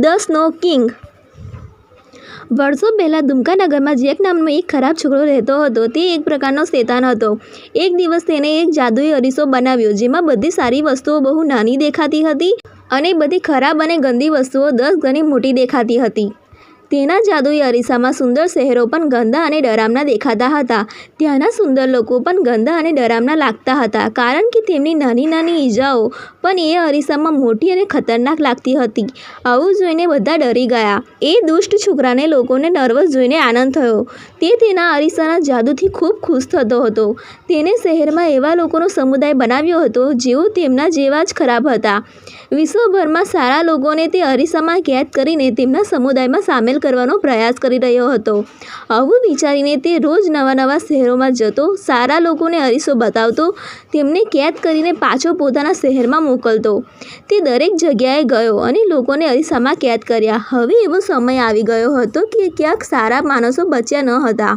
10નો king. વર્ષો પહેલાં દુમકાનગરમાં Jack નામનો એક ખરાબ છોકરો રહેતો હતો। તે એક પ્રકારનો શેતાન હતો। એક દિવસ તેણે એક જાદુઈ અરીસો બનાવ્યો જેમાં બધી સારી વસ્તુઓ બહુ નાની દેખાતી હતી અને બધી ખરાબ અને ગંદી વસ્તુઓ 10 ગણી મોટી દેખાતી હતી। તેના જાદુઈ અરીસામાં સુંદર શહેરો પણ ગંદા અને ડરામના દેખાતા હતા। ત્યાંના સુંદર લોકો પણ ગંદા અને ડરામના લાગતા હતા કારણ કે તેમની નાની નાની ઈજાઓ પણ એ અરીસામાં મોટી અને ખતરનાક લાગતી હતી। આવું જોઈને બધા ડરી ગયા। એ દુષ્ટ છોકરાને લોકોને નર્વસ જોઈને આનંદ થયો। તે તેના અરીસાના જાદુથી ખૂબ ખુશ થતો હતો। તેણે શહેરમાં એવા લોકોનો સમુદાય બનાવ્યો હતો જેઓ તેમના જેવા જ ખરાબ હતા। વિશ્વભરમાં સારા લોકોને તે અરીસામાં કેદ કરીને તેમના સમુદાયમાં સામેલ કરવાનો પ્રયાસ કરી રહ્યો હતો। આવું વિચારીને તે રોજ નવા નવા શહેરોમાં જતો, સારા લોકોને અરીસો બતાવતો, તેમને કેદ કરીને પાછો પોતાના શહેરમાં મોકલતો। તે દરેક જગ્યાએ ગયો અને લોકોને અરીસામાં કેદ કર્યા। હવે એવો સમય આવી ગયો હતો કે ક્યાંક સારા માણસો બચ્યા ન હતા।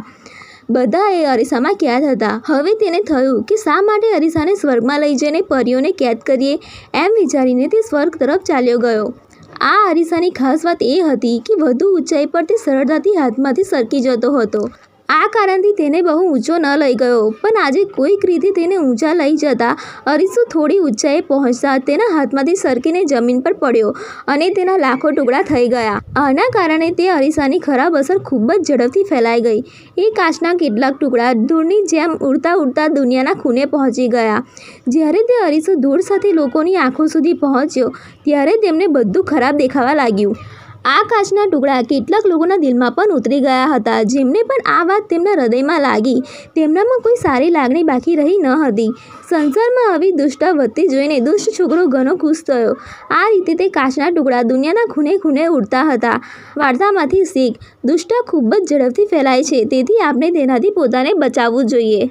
બધા એ અરીસામાં કેદ હતા। હવે તેને થયું કે શા માટે અરીસાને સ્વર્ગમાં લઈ જઈને પરીઓને કેદ કરીએ। એમ વિચારીને તે સ્વર્ગ તરફ ચાલ્યો ગયો। આ અરીસાની ખાસ વાત એ હતી કે વધુ ઊંચાઈ પર તે સરળતાથી હાથમાંથી સરકી જતો હતો। આ કારણથી તેને બહુ ઊંચો ન લઈ ગયો, પણ આજે કોઈક રીતે તેને ઊંચા લઈ જતા અરીસો થોડી ઊંચાઈએ પહોંચતા તેના હાથમાંથી સરકીને જમીન પર પડ્યો અને તેના લાખો ટુકડા થઈ ગયા। આના કારણે તે અરીસાની ખરાબ અસર ખૂબ જ ઝડપથી ફેલાઈ ગઈ। એ કાચના કેટલાક ટુકડા ધૂળની જેમ ઉડતા ઉડતા દુનિયાના ખૂણે પહોંચી ગયા। જ્યારે તે અરીસો ધૂળ સાથે લોકોની આંખો સુધી પહોંચ્યો ત્યારે તેમને બધું ખરાબ દેખાવા લાગ્યું। આ કાચના ટુકડા કેટલાક લોકોના દિલમાં પણ ઉતરી ગયા હતા, જેમને પણ આ વાત તેમના હૃદયમાં લાગી। તેમનામાં કોઈ સારી લાગણી બાકી રહી ન હતી। સંસારમાં આવી દુષ્ટતા વધતી જોઈને દુષ્ટ છોકરો ઘણો ખુશ થયો। આ રીતે તે કાચના ટુકડા દુનિયાના ખૂણે ખૂણે ઉડતા હતા। વાર્તામાંથી શીખ: દુષ્ટતા ખૂબ જ ઝડપથી ફેલાય છે, તેથી આપણે તેનાથી પોતાને બચાવવું જોઈએ।